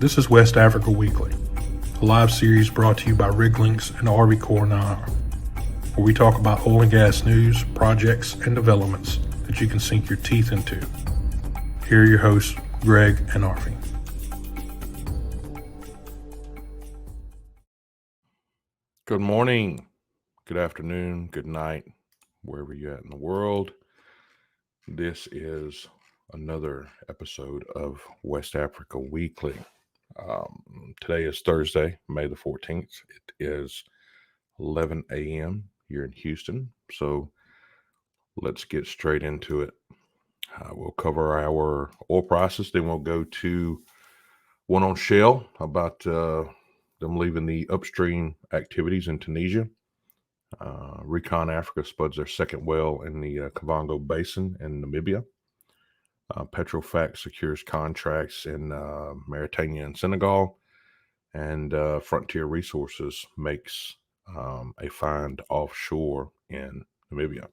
This is West Africa Weekly, a live series brought to you by Lynx and Arvy Nahar, where we talk about oil and gas news, projects, and developments that you can sink your teeth into. Here are your hosts, Greg and Arvy. Good morning, good afternoon, good night, wherever you're at in the world. This is another episode of West Africa Weekly. Today is Thursday, May the 14th. It is 11 a.m. here in Houston. So let's get straight into it. We'll cover our oil prices. Then we'll go to one on shale about them leaving the upstream activities in Tunisia. ReconAfrica Spuds their second well in the Kavango Basin in Namibia. Petrofac secures contracts in Mauritania and Senegal. And Frontier Resources makes a find offshore in Namibia.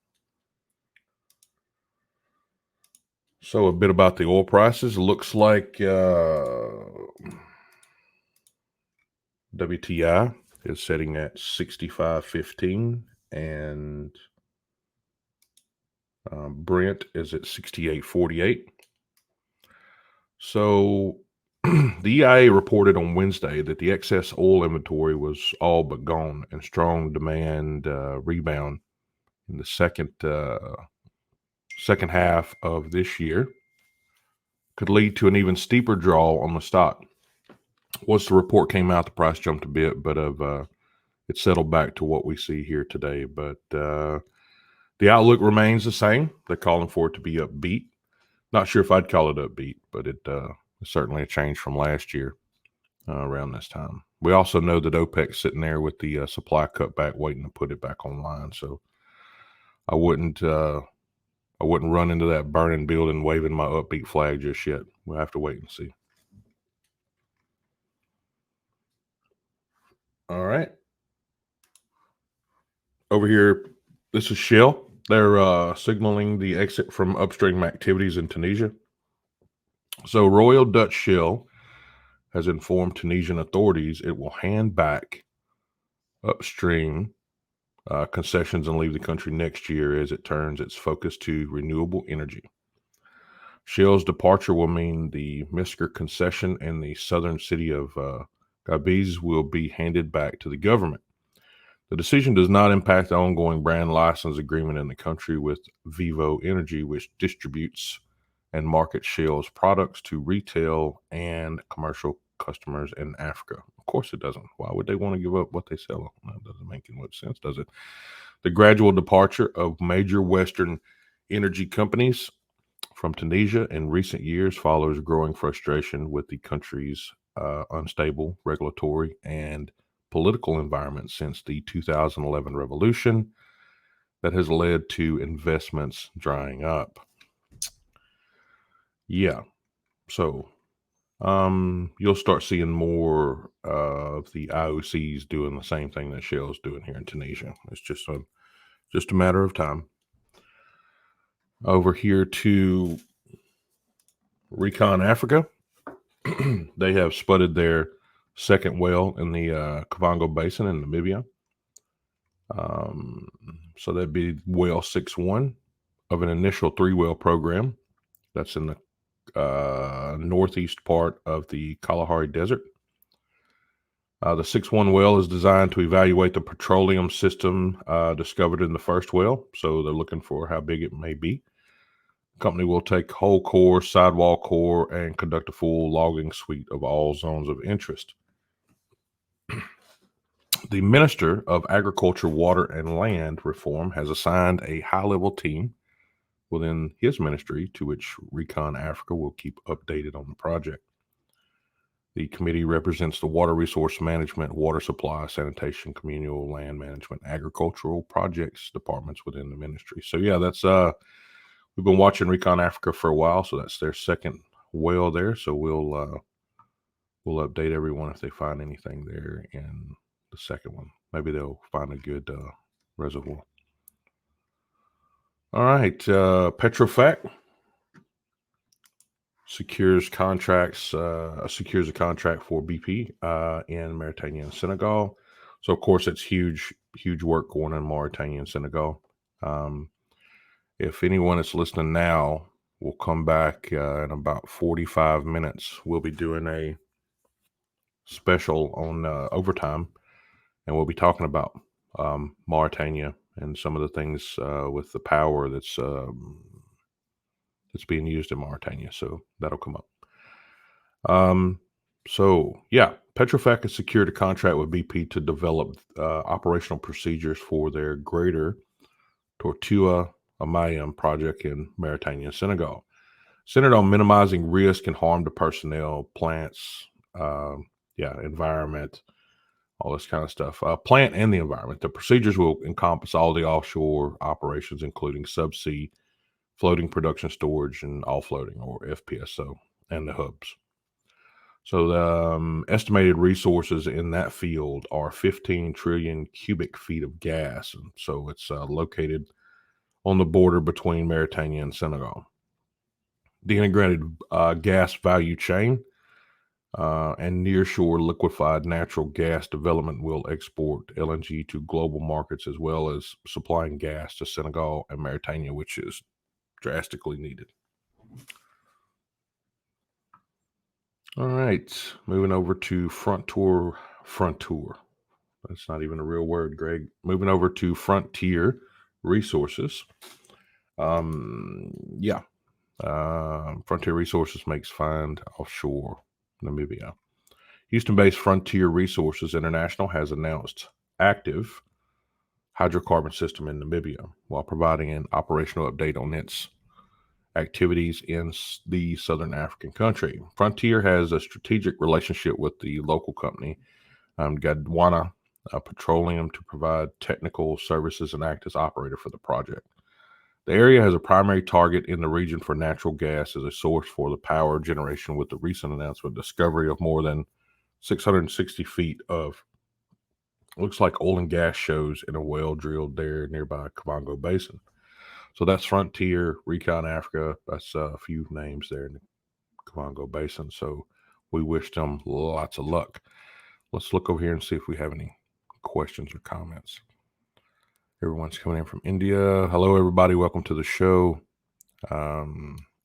So a bit about the oil prices. It looks like WTI is setting at 65.15 and Brent is at 68.48. So the EIA reported on Wednesday that the excess oil inventory was all but gone, and strong demand rebound in the second half of this year could lead to an even steeper draw on the stock. Once the report came out, the price jumped a bit, but it settled back to what we see here today. But the outlook remains the same. They're calling for it to be upbeat. Not sure if I'd call it upbeat, but it's certainly a change from last year around this time. We also know that OPEC's sitting there with the supply cutback, waiting to put it back online. So I wouldn't run into that burning building waving my upbeat flag just yet. We'll have to wait and see. All right. Over here, this is Shell. They're signaling the exit from upstream activities in Tunisia. So Royal Dutch Shell has informed Tunisian authorities it will hand back upstream concessions and leave the country next year as it turns its focus to renewable energy. Shell's departure will mean the Misker concession in the southern city of Gabiz will be handed back to the government. The decision does not impact the ongoing brand license agreement in the country with Vivo Energy, which distributes and markets Shell's products to retail and commercial customers in Africa. Of course it doesn't. Why would they want to give up what they sell? That doesn't make any much sense, does it? The gradual departure of major Western energy companies from Tunisia in recent years follows growing frustration with the country's unstable regulatory and political environment since the 2011 revolution that has led to investments drying up. Yeah, so you'll start seeing more of the IOCs doing the same thing that Shell's doing here in Tunisia. It's just a matter of time. Over here to ReconAfrica, they have spudded their second well in the Kavango Basin in Namibia. So that'd be well 6-1 of an initial 3-well program that's in the northeast part of the Kalahari Desert. The 6-1 well is designed to evaluate the petroleum system discovered in the first well. So they're looking for how big it may be. The company will take whole core, sidewall core, and conduct a full logging suite of all zones of interest. The Minister of Agriculture, Water, and Land Reform has assigned a high-level team within his ministry to which ReconAfrica will keep updated on the project. The committee represents the water resource management, water supply, sanitation, communal land management, agricultural projects departments within the ministry. So yeah, that's we've been watching ReconAfrica for a while, so that's their second well there. So we'll update everyone if they find anything there in the second one. Maybe they'll find a good reservoir. All right, Petrofac secures a contract for BP in Mauritania and Senegal. So of course it's huge work going on in Mauritania and Senegal. If anyone is listening now, we'll come back in about 45 minutes. We'll be doing a special on overtime, and we'll be talking about Mauritania and some of the things with the power that's being used in Mauritania. So that'll come up. Petrofac has secured a contract with BP to develop operational procedures for their greater Tortue Amayam project in Mauritania and Senegal, centered on minimizing risk and harm to personnel, plants, environment, all this kind of stuff. Plant and the environment. The procedures will encompass all the offshore operations, including subsea, floating production storage, and offloading, or FPSO, and the hubs. So the estimated resources in that field are 15 trillion cubic feet of gas. And so it's located on the border between Mauritania and Senegal. The integrated gas value chain and nearshore liquefied natural gas development will export LNG to global markets, as well as supplying gas to Senegal and Mauritania, which is drastically needed. All right, moving over to Frontier. That's not even a real word, Greg. Moving over to Frontier Resources. Frontier Resources makes find offshore Namibia. Houston-based Frontier Resources International has announced active hydrocarbon system in Namibia while providing an operational update on its activities in the southern African country. Frontier has a strategic relationship with the local company, Gondwana Petroleum, to provide technical services and act as operator for the project. The area has a primary target in the region for natural gas as a source for the power generation, with the recent announcement discovery of more than 660 feet of looks like oil and gas shows in a well drilled there nearby Kavango Basin. So that's Frontier, ReconAfrica. That's a few names there in the Kavango Basin. So we wish them lots of luck. Let's look over here and see if we have any questions or comments. Everyone's coming in from India. Hello, everybody. Welcome to the show.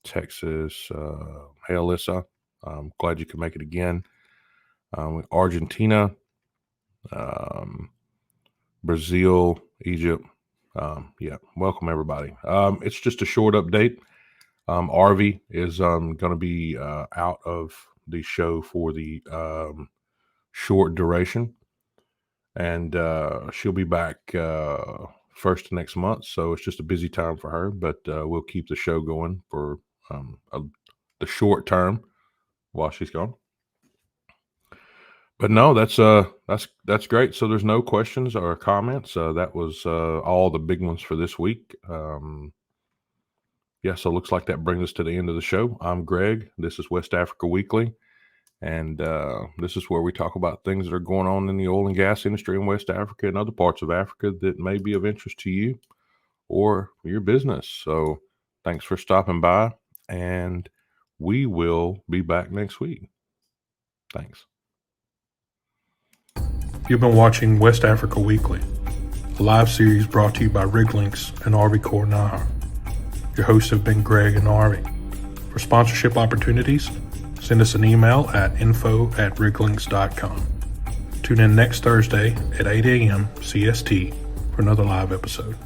Texas. Hey, Alyssa. I'm glad you could make it again. Argentina, Brazil, Egypt. Welcome, everybody. It's just a short update. Arvy is going to be out of the show for the short duration. And she'll be back first next month. So it's just a busy time for her, but we'll keep the show going for the short term while she's gone. But no, that's great. So there's no questions or comments. That was all the big ones for this week. So it looks like that brings us to the end of the show. I'm Greg. This is West Africa Weekly. And this is where we talk about things that are going on in the oil and gas industry in West Africa and other parts of Africa that may be of interest to you or your business. So thanks for stopping by, and we will be back next week. Thanks. You've been watching West Africa Weekly, a live series brought to you by Lynx and Arvy Nahar. Your hosts have been Greg and Arvy. For sponsorship opportunities, send us an email at info@riglynx.com. Tune in next Thursday at 8 a.m. CST for another live episode.